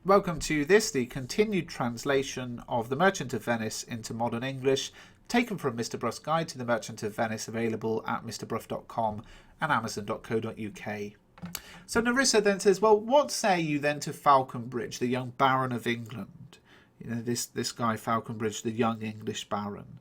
Welcome to this, the continued translation of The Merchant of Venice into modern English, taken from Mr. Bruff's Guide to the Merchant of Venice, available at mrbruff.com and amazon.co.uk. So Nerissa then says, well, what say you then to Falconbridge, the young Baron of England? You know, this guy Falconbridge, the young English Baron.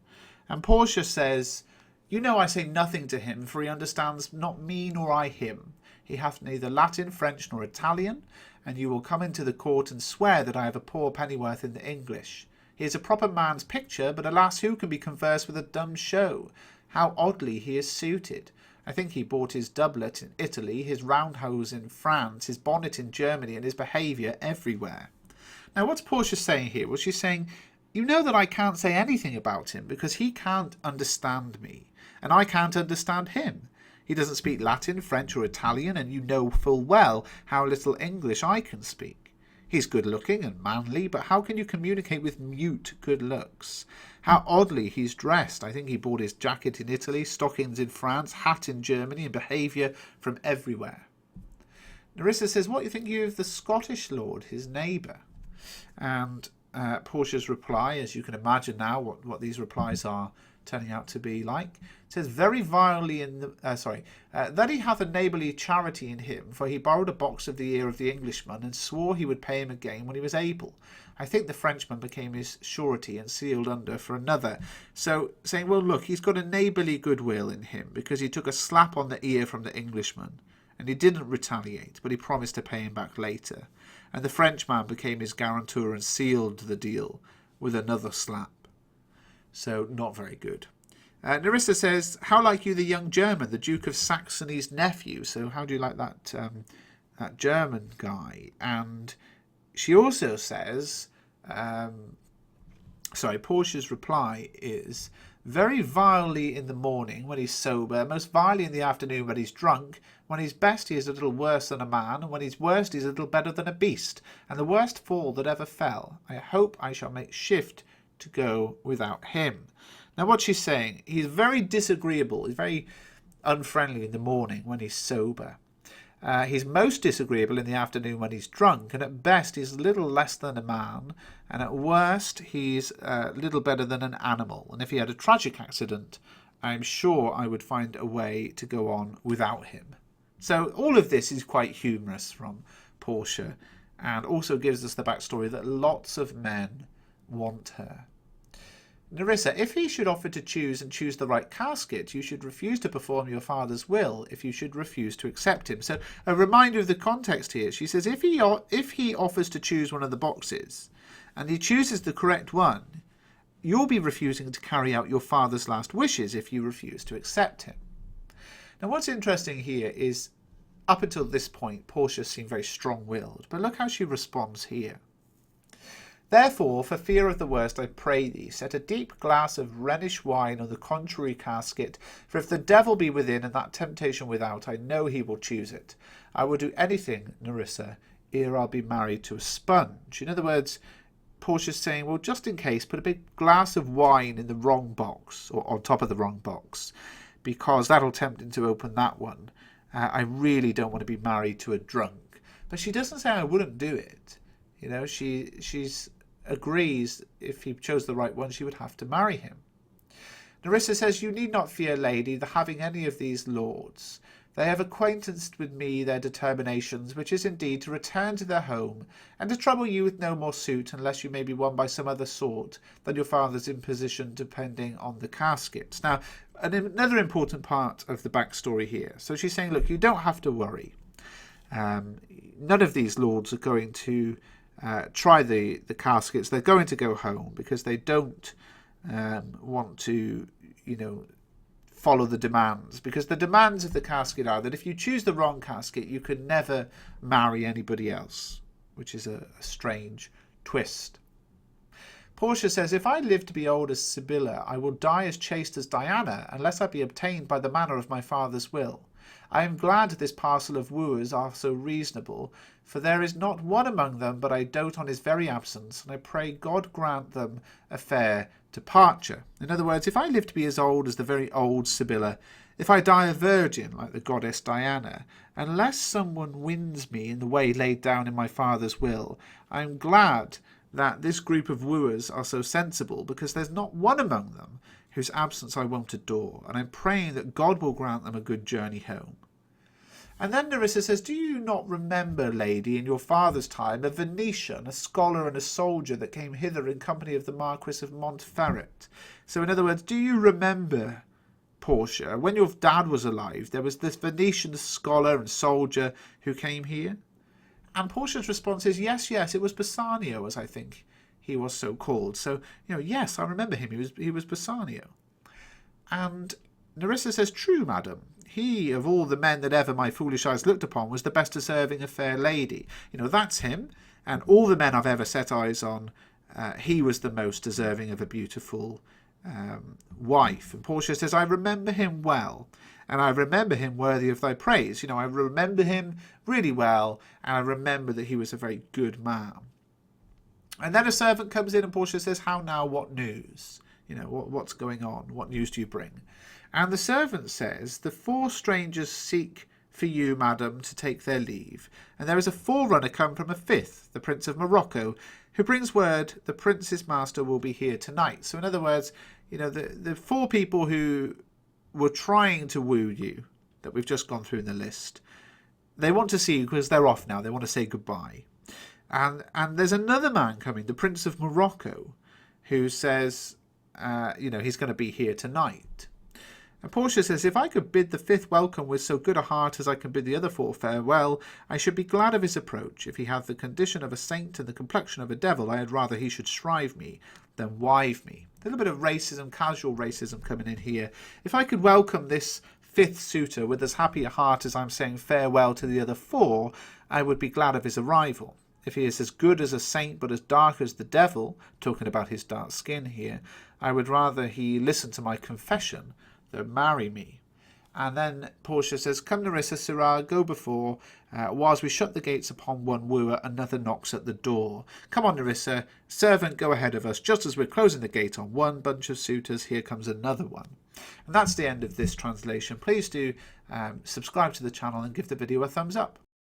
And Portia says, you know I say nothing to him, for he understands not me nor I him. He hath neither Latin, French, nor Italian, and you will come into the court and swear that I have a poor pennyworth in the English. He is a proper man's picture, but alas, who can be conversed with a dumb show? How oddly he is suited! I think he bought his doublet in Italy, his roundhose in France, his bonnet in Germany, and his behaviour everywhere. Now, what's Portia saying here? Well, she's saying, you know that I can't say anything about him because he can't understand me, and I can't understand him. He doesn't speak Latin, French, or Italian, and you know full well how little English I can speak. He's good-looking and manly, but how can you communicate with mute good looks? How oddly he's dressed. I think he bought his jacket in Italy, stockings in France, hat in Germany, and behaviour from everywhere. Nerissa says, what do you think of the Scottish lord, his neighbour? And Portia's reply, as you can imagine now what these replies are turning out to be like, says very vilely in the that he hath a neighbourly charity in him, for he borrowed a box of the ear of the Englishman and swore he would pay him again when he was able. I think the Frenchman became his surety and sealed under for another. So saying, well, look, he's got a neighbourly goodwill in him because he took a slap on the ear from the Englishman and he didn't retaliate, but he promised to pay him back later. And the Frenchman became his guarantor and sealed the deal with another slap. So not very good. Nerissa says, how like you the young German, the Duke of Saxony's nephew? So how do you like that German guy? And she also says, Portia's reply is, very vilely in the morning when he's sober, most vilely in the afternoon when he's drunk. When he's best he is a little worse than a man, and when he's worst he's a little better than a beast, and the worst fall that ever fell. I hope I shall make shift to go without him. Now what she's saying, he's very disagreeable, he's very unfriendly in the morning when he's sober. He's most disagreeable in the afternoon when he's drunk, and at best he's a little less than a man, and at worst he's a little better than an animal. And if he had a tragic accident, I'm sure I would find a way to go on without him. So all of this is quite humorous from Portia, and also gives us the backstory that lots of men want her. Nerissa, if he should offer to choose and choose the right casket, you should refuse to perform your father's will if you should refuse to accept him. So a reminder of the context here. She says if he offers to choose one of the boxes and he chooses the correct one, you'll be refusing to carry out your father's last wishes if you refuse to accept him. Now what's interesting here is up until this point Portia seemed very strong-willed, but look how she responds here. Therefore, for fear of the worst, I pray thee, set a deep glass of Rhenish wine on the contrary casket, for if the devil be within and that temptation without, I know he will choose it. I will do anything, Nerissa, ere I'll be married to a sponge. In other words, Portia's saying, well, just in case, put a big glass of wine in the wrong box, or on top of the wrong box, because that'll tempt him to open that one. I really don't want to be married to a drunk. But she doesn't say I wouldn't do it. You know, she's agrees if he chose the right one, she would have to marry him. Nerissa says, you need not fear, lady, the having any of these lords. They have acquaintanced with me their determinations, which is indeed to return to their home, and to trouble you with no more suit, unless you may be won by some other sort than your father's imposition depending on the caskets. Now, another important part of the backstory here. So she's saying, look, you don't have to worry. None of these lords are going to try the caskets. They're going to go home because they don't want to, follow the demands. Because the demands of the casket are that if you choose the wrong casket, you can never marry anybody else, which is a strange twist. Portia says, if I live to be old as Sibylla, I will die as chaste as Diana, unless I be obtained by the manner of my father's will. I am glad this parcel of wooers are so reasonable, for there is not one among them but I dote on his very absence, and I pray God grant them a fair departure. In other words, if I live to be as old as the very old Sibylla, If I die a virgin, like the goddess Diana, unless someone wins me in the way laid down in my father's will, I am glad that this group of wooers are so sensible, because there's not one among them whose absence I won't adore, and I'm praying that God will grant them a good journey home. And then Nerissa says, do you not remember, lady, in your father's time, a Venetian, a scholar and a soldier that came hither in company of the Marquis of Montferrat? So in other words, do you remember, Portia, when your dad was alive, there was this Venetian scholar and soldier who came here? And Portia's response is, yes, it was Bassanio, as I think he was so called. So, yes, I remember him. He was Bassanio. And Nerissa says, true, madam. He, of all the men that ever my foolish eyes looked upon, was the best deserving a fair lady. That's him. And all the men I've ever set eyes on, he was the most deserving of a beautiful wife. And Portia says, I remember him well, and I remember him worthy of thy praise. I remember him really well, and I remember that he was a very good man. And then a servant comes in, and Portia says, how now, what news? What's going on? What news do you bring? And the servant says, the 4 strangers seek for you, madam, to take their leave. And there is a forerunner come from a 5th, the Prince of Morocco, who brings word the prince's master will be here tonight. So in other words, the 4 people who were trying to woo you, that we've just gone through in the list, they want to see you because they're off now. They want to say goodbye. And there's another man coming, the Prince of Morocco, who says, he's going to be here tonight. And Portia says, if I could bid the 5th welcome with so good a heart as I can bid the other 4 farewell, I should be glad of his approach. If he hath the condition of a saint and the complexion of a devil, I had rather he should shrive me than wive me. A little bit of racism, casual racism coming in here. If I could welcome this 5th suitor with as happy a heart as I'm saying farewell to the other 4, I would be glad of his arrival. If he is as good as a saint but as dark as the devil, talking about his dark skin here, I would rather he listen to my confession than marry me. And then Portia says, come, Nerissa, sirrah, go before. Whilst we shut the gates upon one wooer, another knocks at the door. Come on, Nerissa, servant, go ahead of us. Just as we're closing the gate on one bunch of suitors, here comes another one. And that's the end of this translation. Please do subscribe to the channel and give the video a thumbs up.